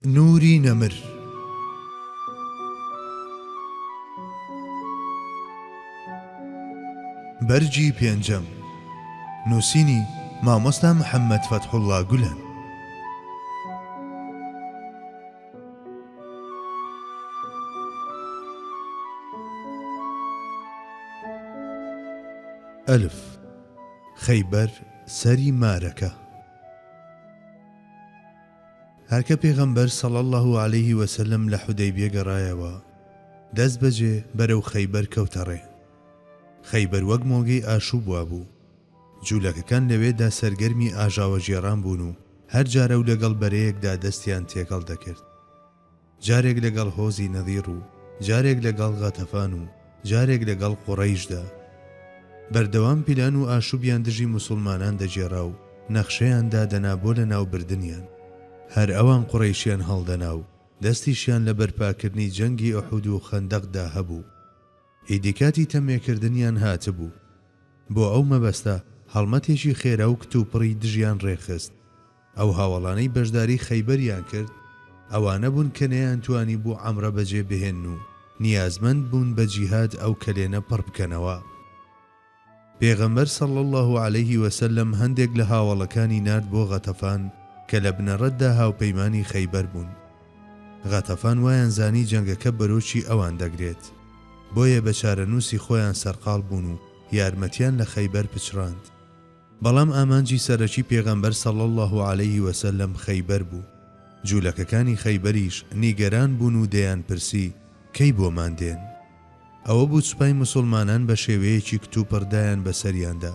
نوری نەمر. بەرجی پێنجەم، نووسینی مامۆستا محەممەد فەتحوڵڵا گولەن. ئەلف، خەیبەر سەری مارەکە. هەرکە پێغەمبەر صلی الله علیه وسلم لە حودەیبیە گەڕایەوە، دەست بەجێ بەرەو خەیبەر کەوتە ڕێ. خەیبەر وەک مۆگەی ئاشوب بوو. جوولەکەکان لەوێدا سەرگەرمی ئاژاوە جێڕان بوون و هەر جارە و لەگەڵ بەرەیەکدا دەستیان تێکەڵ دەکرد. جارێک لەگەڵ هۆزی نەذیر و جارێک لەگەڵ غەتەفان و جارێک لەگەڵ قوڕەیشدا. بەردەوام پیلان و ئاشوبیان دژی موسڵمانان دەجێڕا و نەخشەیان دادەنا بۆ لە ناوبردنیان. هەر ئەوان قوڕەیشیان هەڵدەنا و دەستیشیان لە بەرپاکردنی جەنگی ئوحود و خەندەقدا هەبوو. ئیدیکاتی تەمێکردنیان هاتبوو. بۆ ئەو مەبەستە هەڵمەتێکی خێرا و کتوپڕی دژیان ڕێخست. ئەو هاوڵانەی بەشداری خەیبەریان کرد ئەوانە بوون کە نەیانتوانی بۆ عەمرە بەجێ بهێن و نیازمەند بوون بە جیهاد ئەو کەلێنە پڕ بکەنەوە. پێغەمبەر صلی الله علیه وسلم هەندێک لە هاوڵەکانی نارد بۆ غەتەفان کە لە بنەڕەتدا هاوپەیمانی خەیبەر بوون. غەتەفان وایان زانی جەنگەکە بەرۆچی ئەوان دەگرێت، بۆیە بە چارەنووسی خۆیان سەرقاڵ بوون و یارمەتیان لە خەیبەر پچڕاند. بەڵام ئامانجی سەرەکی پێغەمبەر صلی الله علیه وسلم خەیبەر بوو. جوولەکەکانی خەیبەریش نیگەران بوون و دەیان پرسی کەی بۆمان دێن. ئەوە بوو سوپای موسڵمانان بە شێوەیەکی کتوپڕدایان بەسەریاندا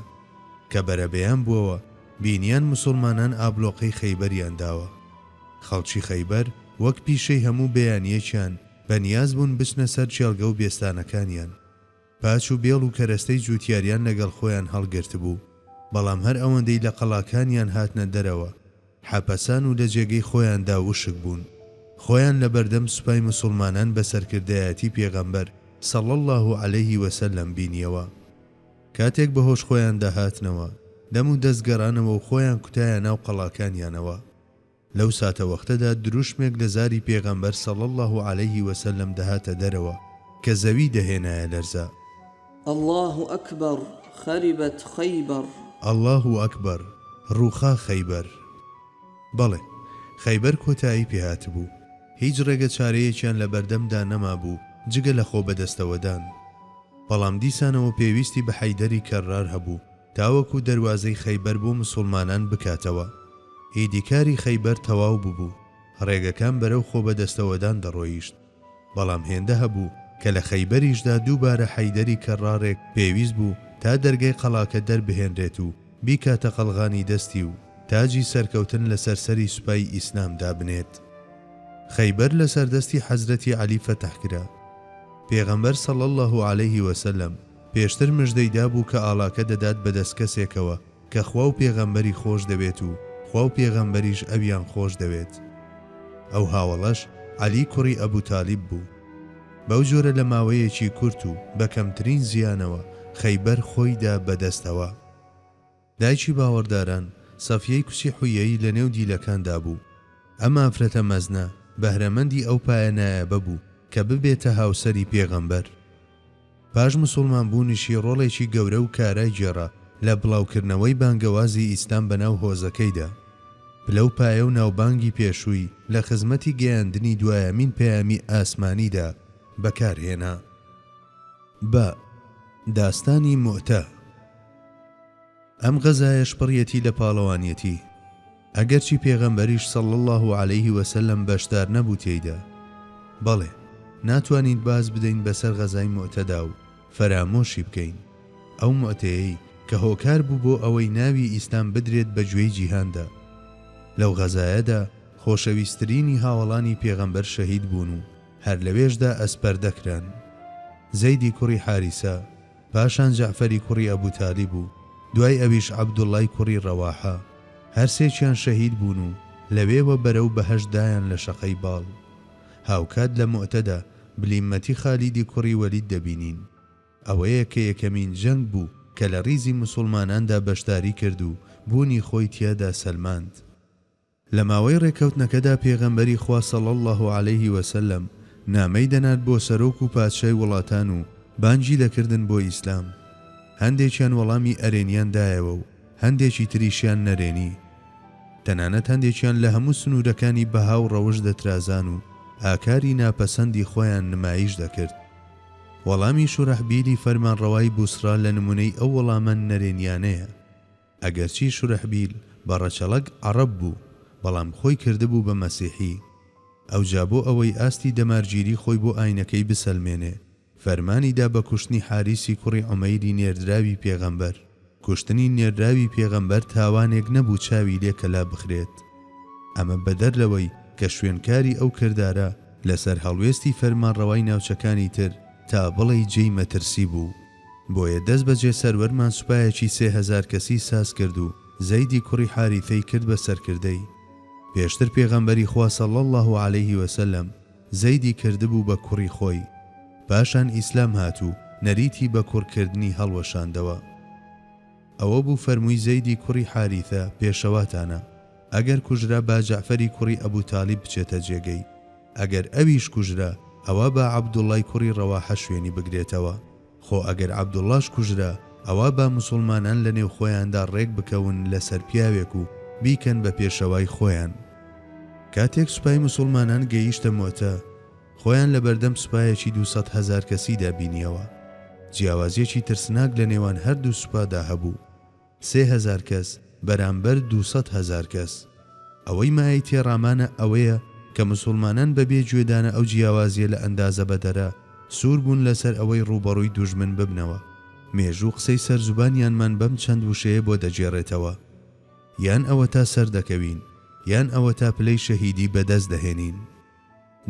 کە بەرەبەیان بووەوە بینیان موسڵمانان ئابلۆقەی خەیبەریان داوە. خەڵکی خەیبەر وەک پیشەی هەموو بەیانیەکیان بەنیاز بوون بچنە سەر جێڵگە و بێستانەکانیان. پاچ و بێڵ و کەرەستەی جووتیاریان لەگەڵ خۆیان هەڵگرت بوو، بەڵام هەر ئەوەندەی لە قەڵاکانیان هاتنە دەرەوە حەپەسان و لە جێگەی خۆیاندا وشک بوون. خۆیان لە بەردەم سوپای موسڵمانان بە سەرکردایەتی پێغەمبەر صلی الله علیه وسلم بینیەوە. کاتێک بەهۆش خۆیان داهاتنەوە دەم و دەستگەڕانەوە و خۆیان کوتایە ناو قەڵاکانیانەوە. لەو ساتە وەختەدا دروشمێک لە زاری پێغەمبەر صلی الله علیه وسلم دەهاتە دەرەوە کە زەوی دەهێنایە لەرزە. الله ئەکبەر خەریبەت خەیبەر. الله ئەکبەر ڕووخا خەیبەر. بەڵێ، خەیبەر کۆتایی پێهات بوو. هیچ ڕێگە چارەیەکیان لە بەردەمدا نەما بوو جگە لە خۆ بەدەستەوەدان. بەڵام دیسانەوە پێویستی بە حەیدەری کەررار هەبوو تاوەکو دەروازەی خەیبەر بۆ موسڵمانان بکاتەوە. ئیدیکاری خەیبەر تەواو بوو. ڕێگەکان بەرەو خۆ بەدەستەوەدان دەڕۆیشت. بەڵام هێندە هەبوو کە لە خەیبەریشدا دووبارە حەیدەری کەررارێک پێویست بوو تا دەرگای قەڵاکە دەربهێنرێت و بیکاتە قەڵغانی دەستی و تاجی سەرکەوتن لە سەرسەری سوپای ئیسلامدا بنێت. خەیبەر لە سەردەستی حەزرەتی عەلی فەتح کرا. پێغەمبەر صلی الله علیه وسلم پێشتر مژدەیدا بوو کە ئاڵاکە دەدات بەدەست کەسێکەوە کە خوا و پێغەمبەری خۆش دەوێت و خوا و پێغەمبەریش ئەویان خۆش دەوێت. ئەو هاوڵەش عەلی کوڕی ئەبوو تالیب بوو. بەو جۆرە لە ماوەیەکی کورت و بە کەمترین زیانەوە خەیبەر خۆیدا بەدەستەوە. دایکی باوەڕداران سەفیەی کوچی حویەی لە نێو دیلەکاندا بوو. ئەم ئافرەتە مەزنە بەهرەمەندی ئەو پایەنایە ببوو کە ببێتە هاوسەری پێغەمبەر. پاش موسڵمان بوونیشی ڕۆڵێکی گەورە و کارای گێڕا لە بڵاوکردنەوەی بانگەوازی ئیسلام بەناو هۆزەکەیدا. لەو پایە و ناوبانگی پێشووی لە خزمەتی گەیاندنی دوایەمین پەیامی ئاسمانیدا بەکارهێنا. بە داستانی مۆتە. ئەم غەزایەش پڕیەتی لە پاڵەوانیەتی، ئەگەرچی پێغەمبەریش صلی الله علیه وسلم بەشدار نەبوو تێیدا. بەڵێ، ناتوانین باز بدەین بەسەر غەزای مۆتەدا و فەرامۆشی بکەین. ئەو مۆتەیەی کە هۆکار بوو بۆ ئەوەی ناوی ئیسلام بدرێت بە گوێی جیهاندا. لەو غەزایەدا خۆشەویستترینی هاوڵانی پێغەمبەر شەهید بوون و هەر لەوێشدا ئەسپەردەکران. زەیدی کوڕی حاریسە، پاشان جەعفەری کوڕی ئەبوو تالیب و دوای ئەویش عەبدوڵڵای کوڕی ڕەواحە. هەرسێکیان شەهید بوون و لەوێوە بەرەو بەهەشتدایان لە شەقەی باڵ. هاوکات لە مۆتەدا بلیمەتی خالیدی کوڕی وەلید دەبینین. ئەوەیە کە یەکەمین جەنگ بوو کە لە ڕیزی موسڵماناندا بەشداری کرد و بوونی خۆی تیادا سەلماند. لە ماوەی ڕێکەوتنەکەدا پێغەمبەری خوا صلی الله عليه وسلم نامەی دەنات بۆ سەرۆک و پادشای وڵاتان و بانگی دەکردن بۆ ئیسلام. هەندێکیان وەڵامی ئەرێنیان دایەوە و هەندێکی تریشیان نەرێنی. تەنانەت هەندێکیان لە هەموو سنوورەکانی بەها و ڕەوش دەترازان و ئاکاری ناپەسەندی خۆیان نمایش دەکرد. وەڵامی شورەحبیلی فەرمانڕەوای بوسرا لە نمونەی ئەو وەڵامە نەرێنیانەیە. ئەگەرچی شورەحبیل بە ڕەچەڵەک عەرەب بوو، بەڵام خۆی کردبوو بە مەسیحی. ئەوجا بۆ ئەوەی ئاستی دەمارگیری خۆی بۆ ئاینەکەی بسەلمێنێ، فەرمانیدا بە کوشتنی حاریسی کوڕی عومەیری نێردراوی پێغەمبەر. کوشتنی نێردراوی پێغەمبەر تاوانێک نەبوو چاوی لێکەلا بخرێت. ئەمە بەدەر لەوەی کە شوێنکاری ئەو کردارە لەسەر هەڵوێستی فەرمانڕەوای ناوچەکانی تر تا بڵێ جێی مەترسی بوو. بۆیە دەست بەجێ سەروەرمان سوپایەکی 3000 کەسی ساز کرد و زەیدی کوڕی حاریثەی کرد بە سەرکردەی. پێشتر پێغەمبەری خوا صلی الله عليه وسلم زەیدی کردبوو بە کوڕی خۆی. پاشان ئیسلام هاتوو نەریتی بە کوڕکردنی هەڵوەشاندەوە. ئەوە بوو فەرمووی زەیدی کوڕی حاریثە پێشەواتانە، ئەگەر کوژرا با جەعفەری کوڕی ئەبوو تالیب بچێتە جێگەی، ئەگەر ئەویش کوژرا ئەوە با عەبدوڵڵای کوڕی ڕەواحە شوێنی بگرێتەوە. خۆ ئەگەر عەبدوڵڵاش کوژرا ئەوە با موسڵمانان لە نێو خۆیاندا ڕێک بکەون لەسەر پیاوێک و بیکەن بە پێشەوای خۆیان. کاتێک سوپای موسڵمانان گەیشتە مۆتە، خۆیان لە بەردەم سوپایەکی 200,000 کەسیدا بینیەوە. جیاوازیەکی ترسناک لە نێوان هەردوو سوپادا هەبوو. 3000 کەس بەرامبەر 200,000 کەس. ئەوەی مایەی تێڕامانە ئەوەیە کە موسڵمانان بەبێ گوێدانە ئەو جیاوازیە لە ئەندازە بەدەرە سوور بوون لەسەر ئەوەی ڕوبەڕووی دوژمن ببنەوە. مێژوو قسەی سەرزوبانیانمان بەم چەند وشەیە بۆ دەجێڕێتەوە. یان ئەوە تا سەر دەکەوین، یان ئەوە تا پلەی شەهیدی بەدەست دەهێنین.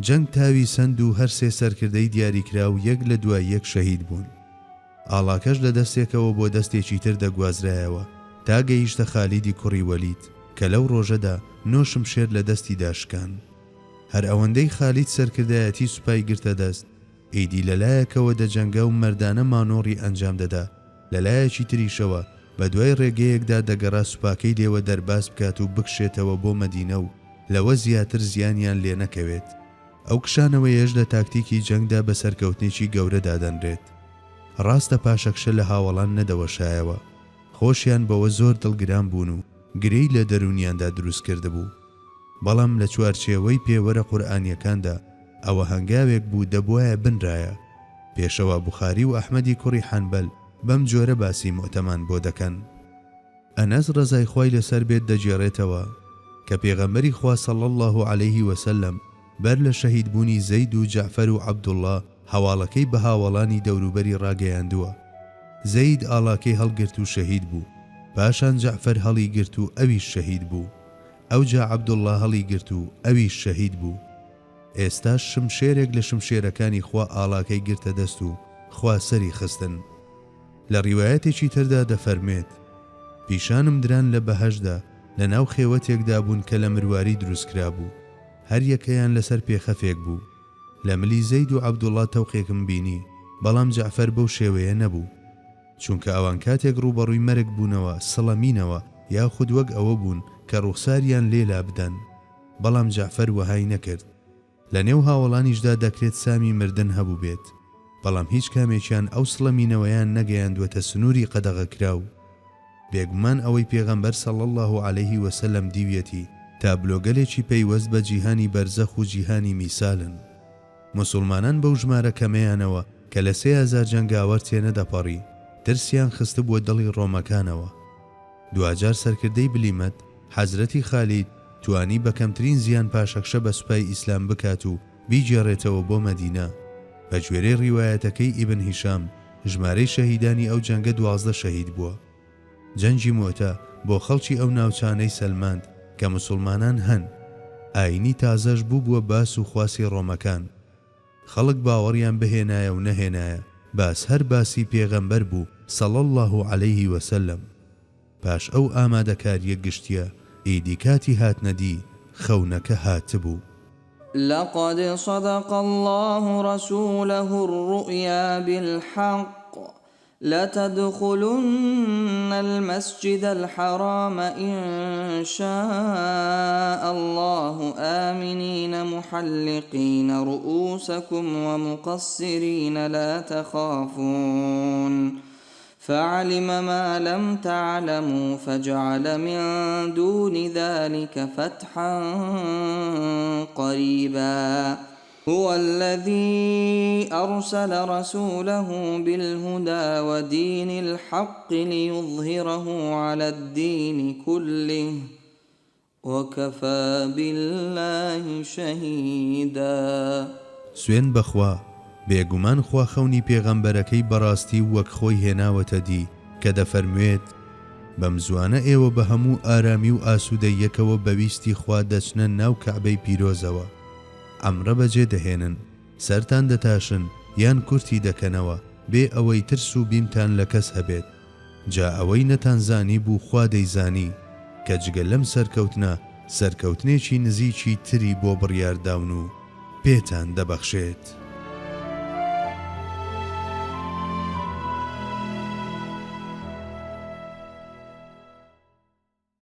جەنگ تاوی سەند و هەر سێ سەرکردەی دیاریکرا و یەک لە دوای یەک شەهید بوون. ئاڵاکەش لە دەستێکەوە بۆ دەستێکی تر دەگوازرایەوە تا گەیشتە خالیدی کوڕی وەلید کە لەو ڕۆژەدا 9 شمشێر لە دەستی داشکان. هەر ئەوەندەی خالید سەرکردایەتی سوپای گرتە دەست، ئیدی لەلایەکەوە دەجەنگە و مەردانە مانۆڕی ئەنجام دەدا. لەلایەکی تریشەوە بە دوای ڕێگەیەکدا دەگەڕا سوپاکەی لێوە دەرباس بکات و بکشێتەوە بۆ مەدینە و لەوە زیاتر زیانیان لێ نەکەوێت. ئەو کشانەوەیەش لە تاکتیکی جەنگدا بە سەرکەوتنێکی گەورە دادەنرێت. ڕاستە پاشەکشە لە هاوڵان نەدەوەشایەوە، خۆشیان بەوە زۆر دڵگران بوون و گرەی لە دەرونیاندا دروست کردبوو. بەڵام لە چوارچێوەی پێوەرە قورئانیەکاندا ئەوە هەنگاوێک بوو دەبوایە بنرایە. پێشەوە بوخاری و ئەحمەدی کوڕی حەنبەل بەم جۆرە باسی مۆتەمان بۆ دەکەن. ئەنەس ڕەزای خوای لەسەر بێت دەجێڕێتەوە کە پێغەمبەری خوا صلی الله عليه وسلم بەر لە شەهیدبوونی زەید و جەعفەر و عەبدوڵڵا هەواڵەکەی بە هاوڵانی دەوروبەری ڕاگەیاندووە. زەید ئاڵاکەی هەڵگرت و شەهید بوو. پاشان جەعفەر هەڵی گرت و ئەویش شەهید بوو. ئەوجا عەبدوڵڵا هەڵی گرت و ئەویش شەهید بوو. ئێستاش شمشێرێک لە شمشێرەکانی خوا ئاڵاکەی گرتە دەست و خوا سەری خستن. لە ڕیوایەتێکی تردا دەفەرمێت پیشانم دران لە بەهەشدا لە ناو خێوەتێکدا بوون کە لە مرواری دروستکرا بوو. هەر یەکەیان لەسەر پێخەفێک بوو. لە ملی زەید و عەبدوڵڵا تەوقێکم بینی، بەڵام جەعفەر بەو شێوەیە نەبوو، چونکە ئەوان کاتێک ڕوبەڕووی مەرگ بوونەوە سەڵەمینەوە یاخود وەک ئەوە بوون کە ڕوخساریان لێلا بدەن. بەڵام جەعفەر وەهای نەکرد. لە نێو هاوڵانیشدا دەکرێت سامی مردن هەبوو بێت، بەڵام هیچ کامێکیان ئەو سڵەمینەوەیان نەگەیاندوەتە سنووری قەدەغەکراو. بێگومان ئەوەی پێغەمبەر صلی الله عليه وسلم دیویەتی تابلۆگەلێکی پەیوەست بە جیهانی بەرزەخ و جیهانی میسالن. موسڵمانان بەو ژمارە کەمەیانەوە کە لە 3000 جەنگاوەر تێنەدەپەڕی ترسیان خستە بووە دڵی ڕۆمەکانەوە. دوجار سەرکردەی بلیمەت حەزرەتی خالید توانی بە کەمترین زیان پاشەکشە بە سوپای ئیسلام بکات و بیجێڕێتەوە بۆ مەدینە. بە گوێرەی ڕیوایەتەکەی ئیبن هیشام ژمارەی شەهیدانی ئەو جەنگە 12 شەهید بووە. جەنگی مۆتە بۆ خەڵکی ئەو ناوچانەی سەلماند کە موسڵمانان هەن. ئاینی تازەش بووە باس و خواسی ڕۆمەکان. خەڵک باوەڕیان بهێنایە و نەهێنایە، باس هەر باسی پێغەمبەر بوو صلی الله عليه وسلم. پاش ئەو ئامادەکاریە گشتیە ئیدی کاتی هاتنەدی خەونەکە هاتبوو. لقد صدق الله رسوله الرؤيا بالحق لتدخلن المسجد الحرام إن شاء الله آمنين محلقين رؤوسكم ومقصرين لا تخافون فعلم ما لم تعلموا فجعل من دون ذلك فتحا قريبا هو الذي أرسل رسوله بالهدى ودين الحق ليظهره على الدين كله وكفى بالله شهيدا. سوێن بەخوا بێگومان خوا خەونی پێغەمبەرەکەی بەڕاستی وەک خۆی هێناوەتە دی کە دەفەرموێت بەم زوانە ئێوە بە هەموو ئارامی و ئاسوودەیەکەوە بەویستی خوا دەچنە ناو کەعبەی پیرۆزەوە، ئەمرە بەجێ دەهێنن، سەرتان دەتاشن یان کورتی دەکەنەوە بێ ئەوەی ترس و بیمتان لە کەس هەبێت، جا ئەوەی نەتانزانی بوو خوا دەیزانی کە جگە لەم سەرکەوتنە سەرکەوتنێکی نزیکی تری بۆ بڕیارداون و پێتان دەبەخشێت.